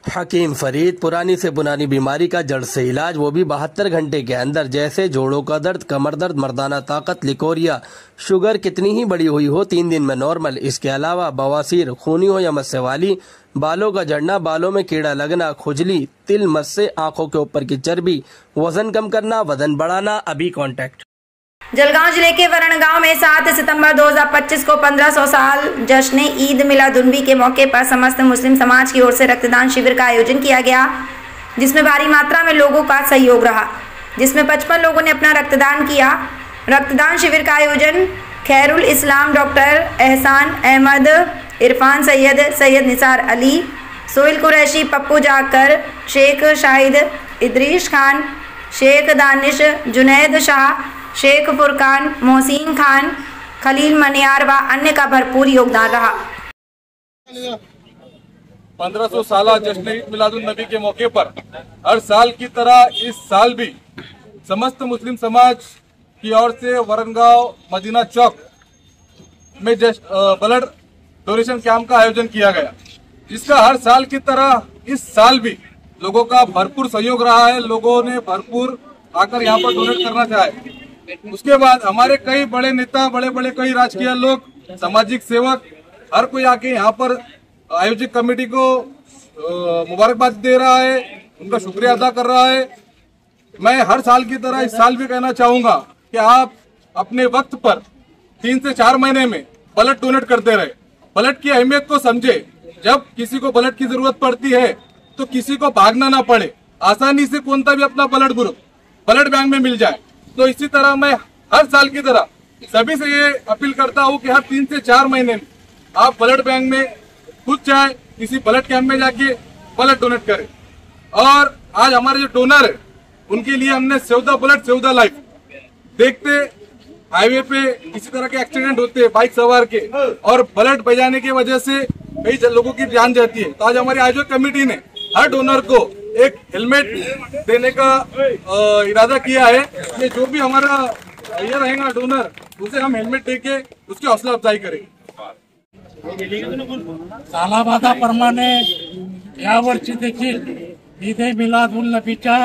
हकीम फरीद, पुरानी से पुरानी बीमारी का जड़ से इलाज, वो भी 72 घंटे के अंदर। जैसे जोड़ों का दर्द, कमर दर्द, मर्दाना ताकत, लिकोरिया, शुगर कितनी ही बड़ी हुई हो 3 दिन में नॉर्मल। इसके अलावा बवासीर, खूनी हो या मस्से वाली, बालों का झड़ना, बालों में कीड़ा लगना, खुजली, तिल, मस्से, आंखों के ऊपर की चर्बी, वजन कम करना, वजन बढ़ाना। अभी कॉन्टैक्ट। जलगांव जिले के वरण गांव में 7 सितंबर 2025 को 1500 साल जश्न ईद मिलादुन्नबी के मौके पर समस्त मुस्लिम समाज की ओर से रक्तदान शिविर का आयोजन किया गया, जिसमें भारी मात्रा में लोगों का सहयोग रहा, जिसमें 55 लोगों ने अपना रक्तदान किया। रक्तदान शिविर का आयोजन खैरुल इस्लाम, डॉक्टर एहसान अहमद, इरफान सैयद, सैयद निसार अली, सोहेल कुरैशी, पप्पू जाकर, शेख शाहिद, इदरीश खान, शेख दानिश, जुनैद शाह, शेख फुरकान, मोहसिन खान, खलील मनियार व अन्य का भरपूर योगदान रहा। 1500 साल जश्न ईद मिलादुन्नबी के मौके पर हर साल की तरह इस साल भी समस्त मुस्लिम समाज की ओर से वरणगांव मदीना चौक में ब्लड डोनेशन कैंप का आयोजन किया गया, जिसका हर साल की तरह इस साल भी लोगों का भरपूर सहयोग रहा है। लोगों ने भरपूर आकर यहाँ पर डोनेट करना चाहे। उसके बाद हमारे कई बड़े नेता, बड़े बड़े कई राजकीय लोग, सामाजिक सेवक, हर कोई आके यहाँ पर आयोजित कमेटी को मुबारकबाद दे रहा है, उनका शुक्रिया अदा कर रहा है। मैं हर साल की तरह इस साल भी कहना चाहूंगा कि आप अपने वक्त पर 3 से 4 महीने में ब्लड डोनेट करते रहे। ब्लड की अहमियत को समझे। जब किसी को ब्लड की जरूरत पड़ती है तो किसी को भागना ना पड़े, आसानी से कौन सा भी अपना ब्लड ग्रुप ब्लड बैंक में मिल जाए। तो इसी तरह मैं हर साल की तरह सभी से ये अपील करता हूँ कि हर 3 से 4 महीने में आप ब्लड बैंक में खुद जाए, किसी ब्लड कैंप में जाके ब्लड डोनेट करें। और आज हमारे जो डोनर है उनके लिए हमने save the blood save the life, देखते हाईवे पे किसी तरह के एक्सीडेंट होते हैं बाइक सवार के, और ब्लड बजाने की वजह से कई लोगों की जान जाती है। तो आज हमारी आयोजक कमेटी ने हर डोनर को एक हेलमेट देने का इरादा किया है कि जो भी हमारा ये रहेगा डोनर, उसे हम हेलमेट देके उसकी हौसला अफजाई करेंगे। सालाबादाप्रमाणे यावर्षी देखील ईद ए मिलादुन्नबीच्या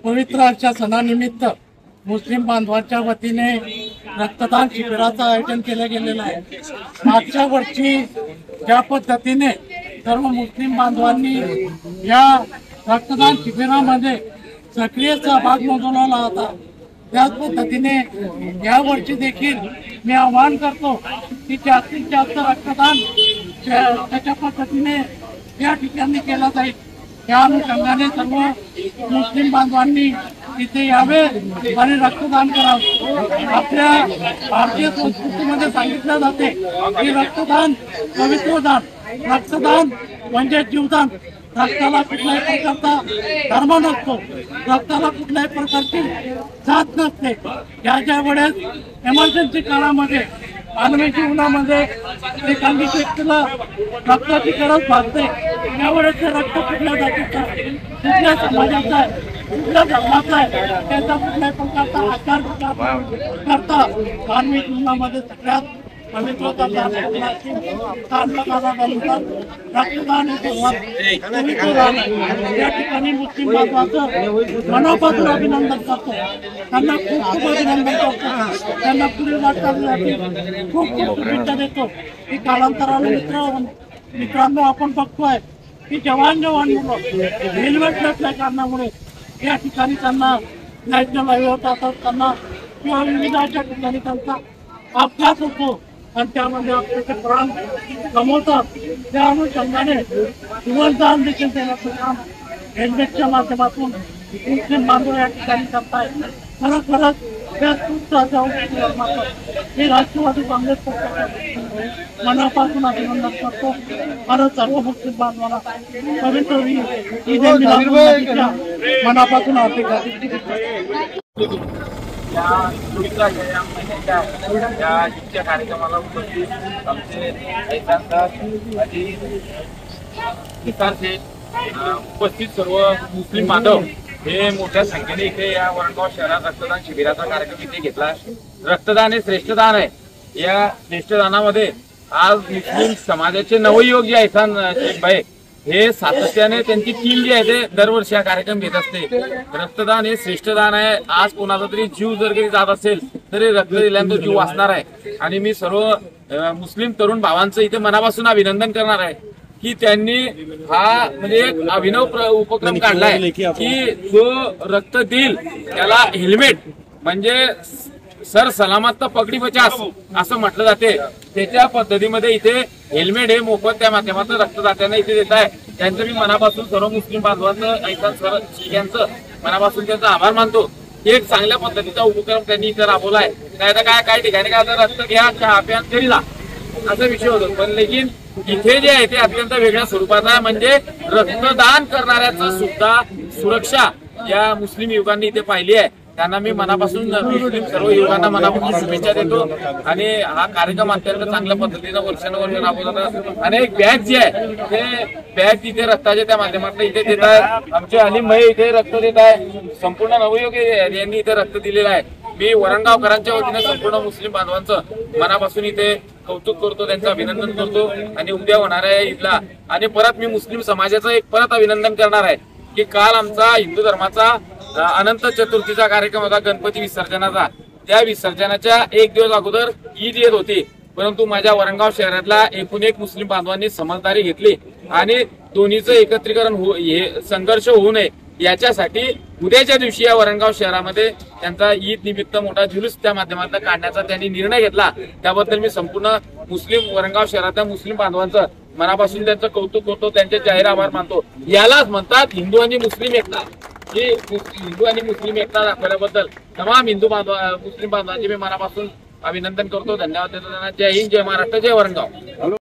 पवित्र अशा सणानिमित्त मुस्लिम बांधवांच्या वतीने रक्तदान शिबिराचं आयोजन केलं गेलेलं आहे। मागच्या वर्षी ज्या पद्धतीने सर्व मुस्लिम बांधवांनी या रक्तदान शिबिरामध्ये सक्रिय सहभाग नोंदवला होता, त्याच पद्धतीने या वर्षी देखील मी आवाहन करतो की जास्तीत जास्त रक्तदान त्याच्या पद्धतीने या ठिकाणी केलं जाईल। या अनुषंगाने सर्व मुस्लिम बांधवांनी इथे यावे आणि रक्तदान करावे। आपल्या भारतीय संस्कृतीमध्ये सांगितलं जाते की रक्तदान पवित्र दान, रक्तदान म्हणजे जीवदान। रक्ताला कुठल्याही प्रकारचा धर्म नसतो, रक्ताला कुठल्याही प्रकारची जात नसते। ज्या वेळेस इमर्जन्सी काळामध्ये मानवी जीवनामध्ये एखाद्या व्यक्तीला रक्ताची गरज भासते, त्यावेळेस ते रक्त कुठल्या जातीचं, कुठल्या समाजाचं आहे, कुठल्या धर्माचं आहे, त्याचा कुठल्याही प्रकारचा आचार करता मानवी जीवनामध्ये सगळ्यात पवित्र रक्तदान या ठिकाणी मुस्लिम बांधवांचं मनापासून अभिनंदन करतो, त्यांना खूप खूप अभिनंदन करतो, त्यांना पुढील वाटचालीसाठी खूप खूप शुभेच्छा देतो की कालांतराने मित्रांनो आपण बघतोय की जवान मुलं हेल्मेट नसल्या कारणामुळे या ठिकाणी त्यांना नॅशनल हायवेवर जातात, त्यांना किंवा विविध अशा ठिकाणी त्यांचा अपघात होतो आणि त्यामध्ये आपले प्राण गमवतात। त्या अनुषंगाने जीवनदान देखील देण्याचं काम हेल्मेटच्या माध्यमातून मुस्लिम बांधव या ठिकाणी करतायत। खरोखरच त्या हे राष्ट्रवादी काँग्रेस पक्षाचे मनापासून अभिनंदन करतो आणि सर्व मुस्लिम बांधवांना पवित्र ईद ए मिलादुन्नबीच्या मनापासून हार्दिक या महिन्याच्या या ईदच्या कार्यक्रमाला उपस्थित आमचे उपस्थित सर्व मुस्लिम बांधव हे मोठ्या संख्येने इथे या वरणगाव शहरात रक्तदान शिबिराचा कार्यक्रम इथे घेतला। रक्तदान हे श्रेष्ठदान आहे। या श्रेष्ठदानामध्ये आज मुस्लिम समाजाचे नवयुवक जे एहसान शेख भाई हे सातत्याने त्यांची टीम जी आहे ते दरवर्षी हा कार्यक्रम घेत असते. रक्तदान हे श्रेष्ठ दान आहे. आज कोणाचा तरी जीव जर काही जात असेल तरी रक्त दिल्याने तो जीव वाचणार आहे. आणि मी सर्व मुस्लिम तरुण भावांचं इथे मनापासून अभिनंदन करणार आहे की त्यांनी हा म्हणजे एक अभिनव उपक्रम काढलाय की जो रक्त देईल त्याला हेल्मेट म्हणजे सर सलामत तर पगडी बचास असं म्हटलं जाते. त्याच्या पद्धतीमध्ये इथे हेल्मेट हे मोफत त्या माध्यमातून रक्तदात्यांना इथे देत आहे. त्यांचं मी मनापासून सर्व मुस्लिम बांधवांचं ऐकून सर यांचं मनापासून त्यांचा आभार मानतो. एक चांगल्या पद्धतीचा उपक्रम त्यांनी इथे राबवलाय. नाही तर काय काही ठिकाणी काय रक्त घ्या चहा प्या घरी जा असा विषय होतो. पण लेकिन इथे जे आहे ते अत्यंत वेगळ्या स्वरूपाचा आहे. म्हणजे रक्तदान करणाऱ्याचं सुद्धा सुरक्षा या मुस्लिम युवकांनी इथे पाहिली आहे. त्यांना मी मनापासून मुस्लिम सर्व युवकांना मनापासून शुभेच्छा देतो. आणि हा कार्यक्रम अत्यंत चांगल्या पद्धतीनं वर्षानुवर्ष राबवला जातो. आणि एक बॅग जी आहे ते बॅग तिथे रक्ताच्या त्या माध्यमातून इथे देत आहे. आमचे अलीम भाई इथे रक्त देत आहे. संपूर्ण नवयुवक यांनी इथे रक्त दिलेलं आहे. मी वरणगावकरांच्या वतीने संपूर्ण मुस्लिम बांधवांचं मनापासून इथे कौतुक करतो, त्यांचं अभिनंदन करतो. आणि उद्या होणाऱ्या ईदला आणि परत मी मुस्लिम समाजाचं एक परत अभिनंदन करणार आहे की काल आमचा हिंदू धर्माचा अनंत चतुर्थीचा कार्यक्रम होता गणपती विसर्जनाचा. त्या विसर्जनाच्या एक दिवस अगोदर ईद येत होती. परंतु माझ्या वरणगाव शहरातला एकूण एक मुस्लिम बांधवांनी समजदारी घेतली आणि दोन्हीचं एकत्रीकरण संघर्ष होऊ नये याच्यासाठी उद्याच्या दिवशी या वरणगाव शहरामध्ये त्यांचा ईद निमित्त मोठा जुलूस त्या माध्यमातून काढण्याचा त्यांनी निर्णय घेतला. त्याबद्दल मी संपूर्ण मुस्लिम वरणगाव शहरातल्या मुस्लिम बांधवांचं मनापासून त्यांचं कौतुक करतो, त्यांचे जाहीर आभार मानतो. यालाच म्हणतात हिंदू आणि मुस्लिम एकता. ही हिंदू आणि मुस्लिम एकता दाखवल्याबद्दल तमाम हिंदू मुस्लिम बांधवांचे मी मनापासून अभिनंदन करतो. धन्यवाद देतो त्यांना. जय हिंद, जय महाराष्ट्र, जय वरणगाव.